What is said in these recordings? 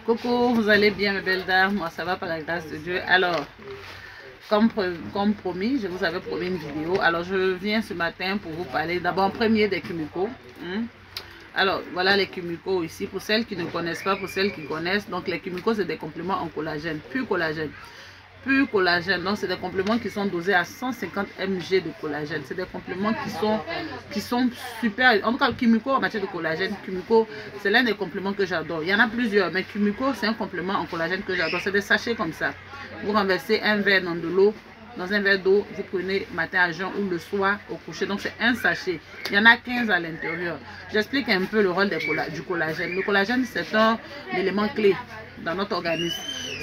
Coucou, vous allez bien mes belles dames? Moi ça va par la grâce de Dieu. Alors, comme promis, je vous avais promis une vidéo. Alors je viens ce matin pour vous parler d'abord en premier des Kumiko. Alors voilà les Kumiko ici. Pour celles qui ne connaissent pas, pour celles qui connaissent, donc les Kumiko c'est des compléments en collagène, pur collagène. Pur collagène, donc c'est des compléments qui sont dosés à 150 mg de collagène. C'est des compléments qui sont super. En tout cas, Kumiko en matière de collagène, Kumiko c'est l'un des compléments que j'adore. Il y en a plusieurs, mais Kumiko c'est un complément en collagène que j'adore. C'est des sachets comme ça. Vous renversez un verre dans de l'eau, dans un verre d'eau, vous prenez matin à jeun ou le soir au coucher. Donc c'est un sachet. Il y en a 15 à l'intérieur. J'explique un peu le rôle du collagène. Le collagène c'est un élément clé dans notre organisme.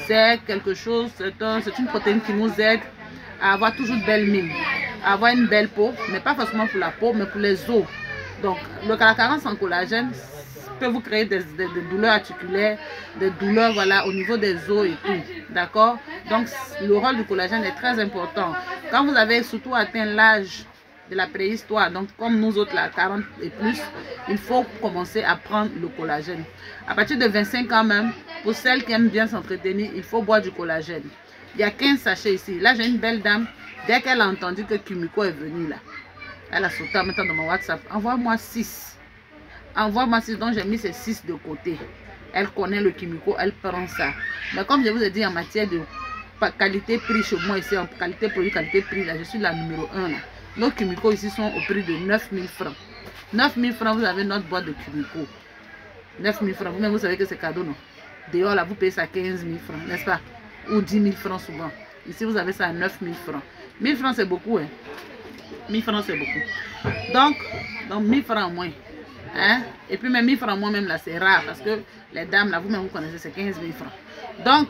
C'est quelque chose, c'est une protéine qui nous aide à avoir toujours de belles mines, à avoir une belle peau, mais pas forcément pour la peau, mais pour les os. Donc, la carence en collagène peut vous créer des douleurs articulaires, des douleurs voilà, au niveau des os et tout. D'accord? Donc, le rôle du collagène est très important. Quand vous avez surtout atteint l'âge de la préhistoire, donc comme nous autres, là, 40 et plus, il faut commencer à prendre le collagène. À partir de 25 ans même, pour celles qui aiment bien s'entretenir, il faut boire du collagène. Il y a 15 sachets ici. Là, j'ai une belle dame, dès qu'elle a entendu que Kumiko est venue là, elle a sauté en mettant dans mon WhatsApp. Envoie-moi 6. Envoie-moi 6, donc j'ai mis ces 6 de côté. Elle connaît le Kumiko, elle prend ça. Mais comme je vous ai dit, en matière de qualité-prix chez moi ici, en qualité produit, qualité-prix, là, je suis la numéro 1 là. Nos Kumiko ici sont au prix de 9 000 francs. 9 000 francs, vous avez notre boîte de Kumiko. 9 000 francs, vous-même vous savez que c'est cadeau, non? Dehors, là, vous payez ça 15 000 francs, n'est-ce pas? Ou 10 000 francs souvent. Ici, vous avez ça à 9 000 francs. 1000 francs, c'est beaucoup, hein? 1000 francs, c'est beaucoup. Donc 1000 francs en moins. Hein? Et puis, même 1000 francs en moins, même là, c'est rare. Parce que les dames, là, vous-même, vous connaissez, c'est 15 000 francs. Donc,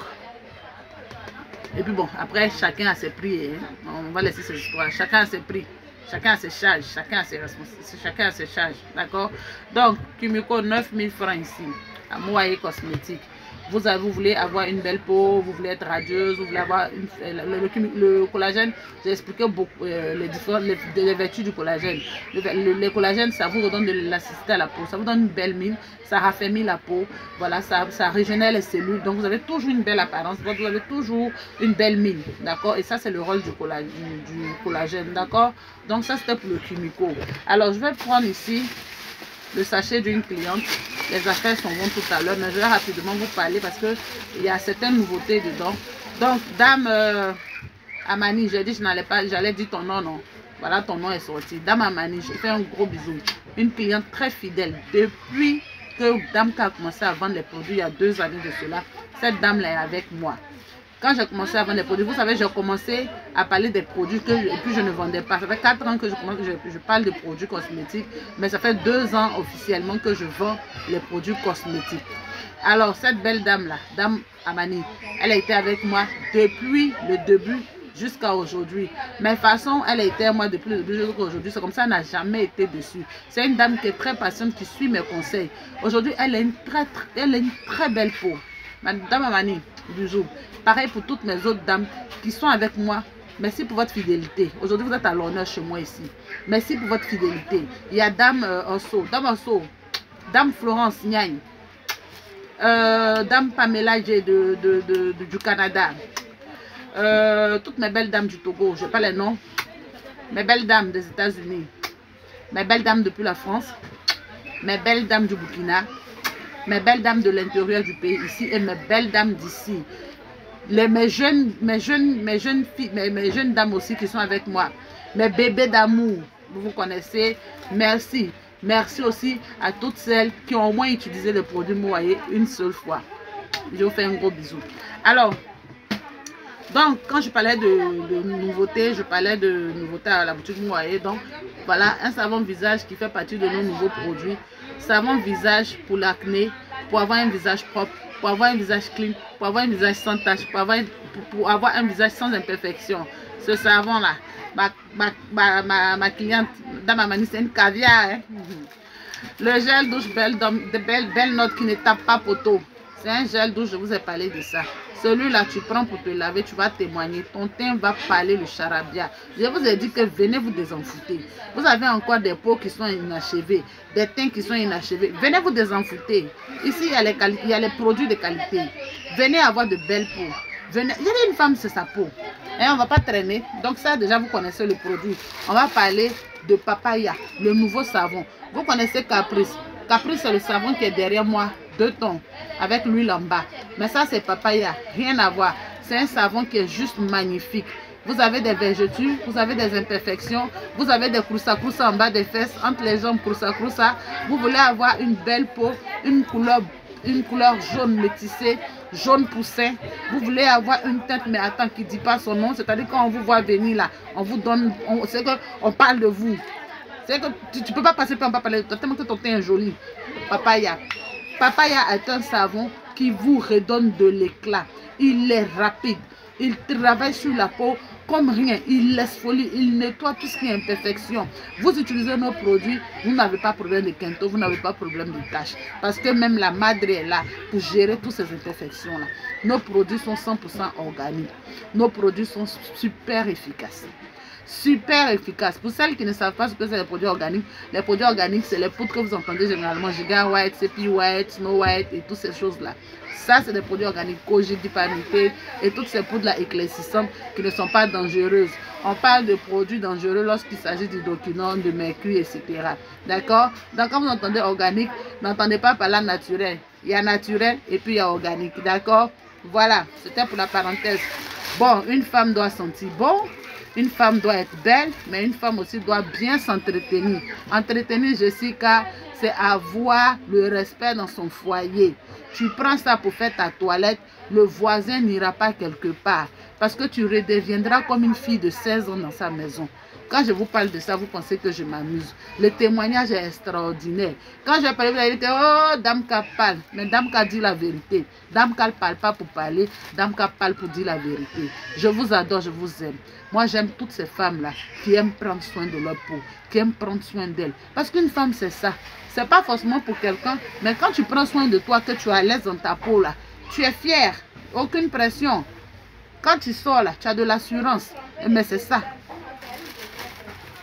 et puis bon, après, chacun a ses prix. Hein? On va laisser ces histoires. Chacun a ses prix. Chacun a ses charges. Chacun a ses responsabilités. Chacun a ses charges. D'accord? Donc, Kumiko, 9 000 francs ici. À Moaye Cosmétique. Vous voulez avoir une belle peau, vous voulez être radieuse, vous voulez avoir le collagène. J'ai expliqué beaucoup les vertus du collagène. Le collagène, ça vous redonne de l'élasticité à la peau, ça vous donne une belle mine, ça raffermit la peau, voilà, ça régénère les cellules. Donc vous avez toujours une belle apparence, vous avez toujours une belle mine, d'accord? Et ça c'est le rôle du collagène, d'accord? Donc ça c'était pour le Kumiko. Alors je vais prendre ici le sachet d'une cliente. Les affaires sont bonnes tout à l'heure, mais je vais rapidement vous parler parce qu'il y a certaines nouveautés dedans. Donc, dame Amani, j'ai dit je n'allais pas, j'allais dire ton nom, non. Voilà, ton nom est sorti. Dame Amani, je fais un gros bisou. Une cliente très fidèle. Depuis que dame a commencé à vendre les produits il y a 2 années de cela, cette dame-là est avec moi. Quand j'ai commencé à vendre les produits, vous savez, j'ai commencé à parler des produits et puis je ne vendais pas. Ça fait 4 ans que je parle de produits cosmétiques, mais ça fait 2 ans officiellement que je vends les produits cosmétiques. Alors, cette belle dame-là, dame Amani, elle a été avec moi depuis le début jusqu'à aujourd'hui. Mais de toute façon, elle a été avec moi depuis le début jusqu'à aujourd'hui. C'est comme ça, elle n'a jamais été dessus. C'est une dame qui est très patiente, qui suit mes conseils. Aujourd'hui, elle a une très belle peau. Madame Amani, bisous. Pareil pour toutes mes autres dames qui sont avec moi. Merci pour votre fidélité. Aujourd'hui, vous êtes à l'honneur chez moi ici. Merci pour votre fidélité. Il y a Dame Osso, Dame Florence Niagne, Dame Pamela J du Canada, toutes mes belles dames du Togo, je n'ai pas les noms, mes belles dames des États-Unis, mes belles dames depuis la France, mes belles dames du Burkina, mes belles dames de l'intérieur du pays ici et mes belles dames d'ici. Mes jeunes dames aussi qui sont avec moi. Mes bébés d'amour, vous connaissez. Merci. Merci aussi à toutes celles qui ont au moins utilisé le produit Moaye une seule fois. Je vous fais un gros bisou. Alors, donc quand je parlais de nouveautés, je parlais de nouveautés à la boutique Moaye. Donc voilà, un savon visage qui fait partie de nos nouveaux produits. Savon visage pour l'acné, pour avoir un visage propre, pour avoir un visage clean, pour avoir un visage sans tache, pour avoir un visage sans imperfection. Ce savon là, ma cliente Dame Amani, c'est une caviar. Hein? Le gel douche belle note qui ne tape pas poteau. C'est un gel douche, je vous ai parlé de ça. Celui-là, tu prends pour te laver, tu vas témoigner. Ton teint va parler le charabia. Je vous ai dit que venez vous désenfouter. Vous avez encore des peaux qui sont inachevées, des teints qui sont inachevés. Venez vous désenfouter. Ici, il y a les produits de qualité. Venez avoir de belles peaux. Venez. Il y a une femme, c'est sa peau. Et on ne va pas traîner. Donc ça, déjà, vous connaissez le produit. On va parler de Papaya, le nouveau savon. Vous connaissez Caprice. Caprice, c'est le savon qui est derrière moi. 2 tons avec l'huile en bas. Mais ça, c'est Papaya. Rien à voir. C'est un savon qui est juste magnifique. Vous avez des vergetures, vous avez des imperfections, vous avez des croussa-croussa en bas des fesses, entre les jambes croussa-croussa. Vous voulez avoir une belle peau, une couleur jaune métissée, jaune poussin. Vous voulez avoir une teinte, mais attends, qui ne dit pas son nom. C'est-à-dire quand on vous voit venir là, on vous donne, c'est qu'on parle de vous. C'est que tu ne peux pas passer, on pas parler de toi, tellement que ton teint est joli. Papaya. Papaya est un savon qui vous redonne de l'éclat. Il est rapide. Il travaille sur la peau comme rien. Il laisse folie. Il nettoie tout ce qui est imperfection. Vous utilisez nos produits, vous n'avez pas problème de quinto, vous n'avez pas problème de taches. Parce que même la madre est là pour gérer toutes ces imperfections-là. Nos produits sont 100% organiques. Nos produits sont super efficaces. Super efficace. Pour celles qui ne savent pas ce que c'est les produits organiques c'est les poudres que vous entendez généralement, Giga White, CP White, Snow White et toutes ces choses-là. Ça, c'est des produits organiques, Koji, Dipanité et toutes ces poudres-là éclaircissantes qui ne sont pas dangereuses. On parle de produits dangereux lorsqu'il s'agit du doquinone, de mercure, etc. D'accord? Donc, quand vous entendez organique, n'entendez pas par là naturel. Il y a naturel et puis il y a organique. D'accord? Voilà, c'était pour la parenthèse. Bon, une femme doit sentir bon. Une femme doit être belle, mais une femme aussi doit bien s'entretenir. Entretenir, Jessica, c'est avoir le respect dans son foyer. Tu prends ça pour faire ta toilette, le voisin n'ira pas quelque part. Parce que tu redeviendras comme une fille de 16 ans dans sa maison. Quand je vous parle de ça, vous pensez que je m'amuse. Le témoignage est extraordinaire. Quand je parle, vous allez dire, oh, Damka parle. Mais Damka dit la vérité. Damka ne parle pas pour parler. Damka parle pour dire la vérité. Je vous adore, je vous aime. Moi, j'aime toutes ces femmes-là qui aiment prendre soin de leur peau, qui aiment prendre soin d'elles. Parce qu'une femme, c'est ça. C'est pas forcément pour quelqu'un, mais quand tu prends soin de toi, que tu es à l'aise dans ta peau, là, tu es fier. Aucune pression. Quand tu sors, là, tu as de l'assurance. Mais c'est ça.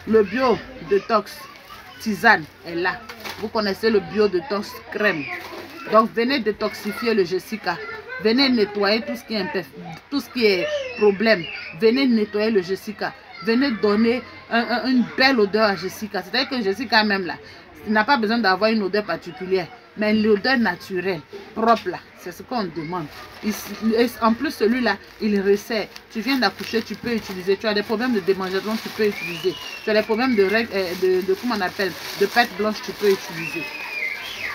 Le bio détox tisane est là. Vous connaissez le bio détox crème. Donc venez détoxifier le Jessica. Venez nettoyer tout ce qui est problème. Venez nettoyer le Jessica. Venez donner une belle odeur à Jessica. C'est-à-dire que Jessica même là, il n'a pas besoin d'avoir une odeur particulière. Mais l'odeur naturelle, propre là, c'est ce qu'on demande. En plus, celui-là, il resserre. Tu viens d'accoucher, tu peux utiliser. Tu as des problèmes de démangeaison, tu peux utiliser. Tu as des problèmes de comment on appelle, de perte blanche, tu peux utiliser.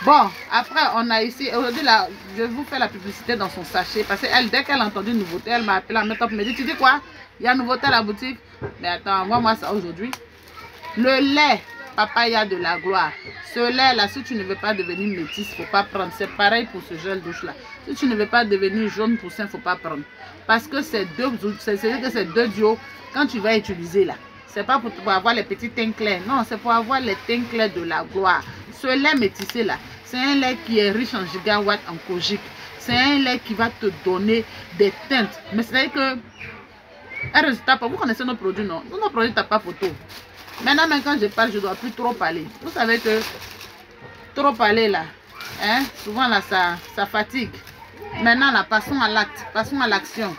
Bon, après, on a ici, aujourd'hui, là, je vais vous faire la publicité dans son sachet. Parce qu'elle, dès qu'elle a entendu une nouveauté, elle m'a appelé en même temps pour me dire, tu dis quoi? Il y a une nouveauté à la boutique? Mais attends, envoie-moi ça aujourd'hui. Le lait Papaya de la gloire. Ce lait là, si tu ne veux pas devenir métisse, il ne faut pas prendre. C'est pareil pour ce gel douche là. Si tu ne veux pas devenir jaune poussin, il ne faut pas prendre. Parce que c'est deux duos, quand tu vas utiliser là, c'est pas pour avoir les petits teints clairs. Non, c'est pour avoir les teints clairs de la gloire. Ce lait métissé là, c'est un lait qui est riche en gigawatts, en kojique. C'est un lait qui va te donner des teintes. Mais c'est-à-dire que un résultat, vous connaissez nos produits, non? Nos produits, tu n'as pas photo. Maintenant, même quand je parle, je ne dois plus trop parler. Vous savez que trop parler là, hein, souvent là, ça fatigue. Maintenant, là, passons à l'acte, passons à l'action.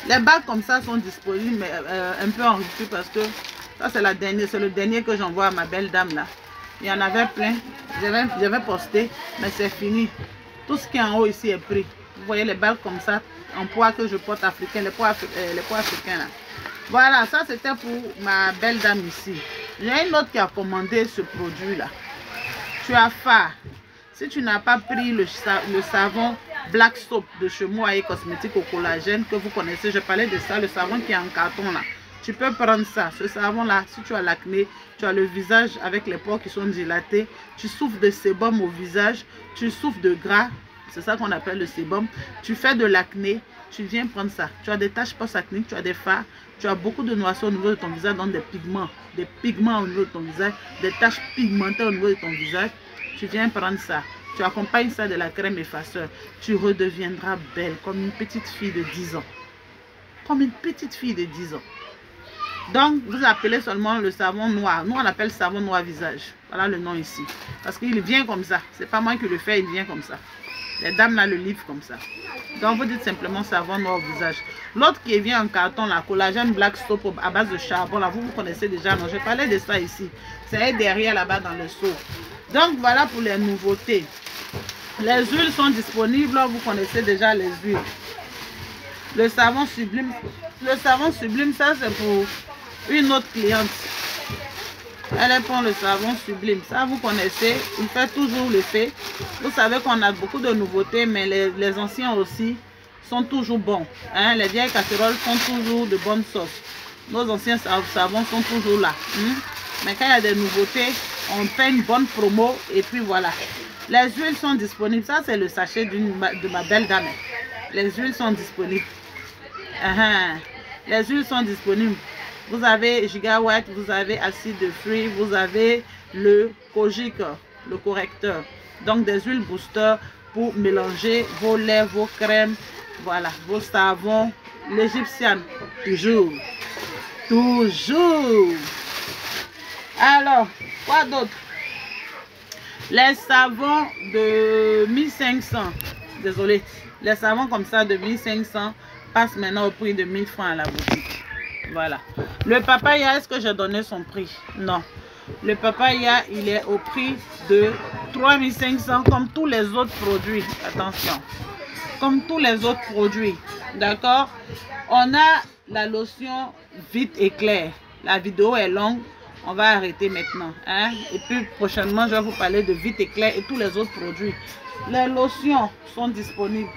Les bagues comme ça sont disponibles, mais un peu en rupture parce que ça, c'est le dernier que j'envoie à ma belle dame là. Il y en avait plein. J'avais posté, mais c'est fini. Tout ce qui est en haut ici est pris. Vous voyez les bagues comme ça, en poids que je porte africain, les poids africains là. Voilà, ça c'était pour ma belle dame ici. J'ai une autre qui a commandé ce produit là. Tu as faim. Si tu n'as pas pris le savon Black Soap de chez Moaï Cosmétique au collagène que vous connaissez, je parlais de ça, le savon qui est en carton là. Tu peux prendre ça, ce savon là, si tu as l'acné, tu as le visage avec les pores qui sont dilatés, tu souffres de sébum au visage, tu souffres de gras, c'est ça qu'on appelle le sébum, tu fais de l'acné, tu viens prendre ça. Tu as des taches post-acnéiques, tu as des fards, tu as beaucoup de noirceur au niveau de ton visage, donc des pigments au niveau de ton visage, des taches pigmentées au niveau de ton visage. Tu viens prendre ça. tu accompagnes ça de la crème effaceur, tu redeviendras belle comme une petite fille de 10 ans. Comme une petite fille de 10 ans. Donc, vous appelez seulement le savon noir. Nous, on appelle savon noir visage. Voilà le nom ici. Parce qu'il vient comme ça. C'est pas moi qui le fais, il vient comme ça. Les dames là le livrent comme ça. Donc, vous dites simplement savon noir visage. L'autre qui vient en carton, la collagène black stop à base de charbon, là, vous connaissez déjà. Non, j'ai parlé de ça ici. C'est derrière là-bas dans le seau. Donc, voilà pour les nouveautés. Les huiles sont disponibles. Vous connaissez déjà les huiles. Le savon sublime. Le savon sublime, ça c'est pour une autre cliente. Elle prend le savon sublime. Ça, vous connaissez. Il fait toujours l'effet. Vous savez qu'on a beaucoup de nouveautés, mais les anciens aussi sont toujours bons. Hein? Les vieilles casseroles font toujours de bonnes sauces. Nos anciens savons sont toujours là. Mais quand il y a des nouveautés, on fait une bonne promo et puis voilà. Les huiles sont disponibles. Ça, c'est le sachet de ma belle dame. Les huiles sont disponibles. Les huiles sont disponibles. Vous avez gigawatt, vous avez acide de fruits, vous avez le kojic, le correcteur. Donc des huiles booster pour mélanger vos laits, vos crèmes, voilà, vos savons. L'égyptienne, toujours. Toujours. Alors, quoi d'autre? Les savons de 1500. Désolé. Les savons comme ça de 1500 passent maintenant au prix de 1000 francs à la boutique. Voilà. Le papaya, est-ce que j'ai donné son prix? Non. Le papaya, il est au prix de 3500 comme tous les autres produits. Attention. Comme tous les autres produits. D'accord? On a la lotion vite et clair. La vidéo est longue. On va arrêter maintenant. Hein? Et puis prochainement, je vais vous parler de vite et clair et tous les autres produits. Les lotions sont disponibles.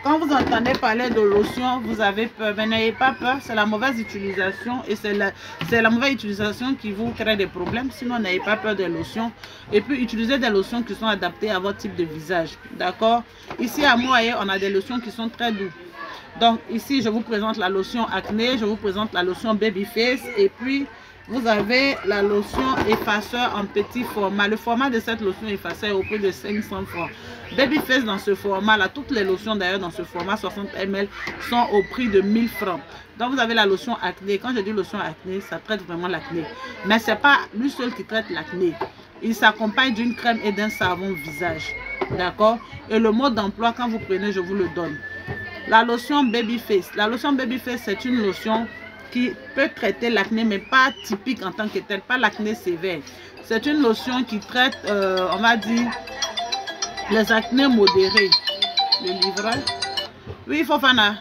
Quand vous entendez parler de lotion, vous avez peur. Mais n'ayez pas peur, c'est la mauvaise utilisation. Et c'est la mauvaise utilisation qui vous crée des problèmes. Sinon, n'ayez pas peur des lotions. Et puis, utilisez des lotions qui sont adaptées à votre type de visage. D'accord? Ici, à moi, on a des lotions qui sont très douces. Donc, ici, je vous présente la lotion acné. Je vous présente la lotion babyface. Et puis, vous avez la lotion effaceur en petit format. Le format de cette lotion effaceur est au prix de 500 francs. Babyface dans ce format-là, toutes les lotions d'ailleurs dans ce format 60 ml sont au prix de 1000 francs. Donc vous avez la lotion acné. Quand je dis lotion acné, ça traite vraiment l'acné. Mais ce n'est pas lui seul qui traite l'acné. Il s'accompagne d'une crème et d'un savon visage. D'accord? Et le mode d'emploi, quand vous prenez, je vous le donne. La lotion Babyface. La lotion Babyface, c'est une lotion qui peut traiter l'acné, mais pas typique en tant que tel, pas l'acné sévère. C'est une lotion qui traite, on va dire, les acnés modérés. Le livret. Oui, Fofana.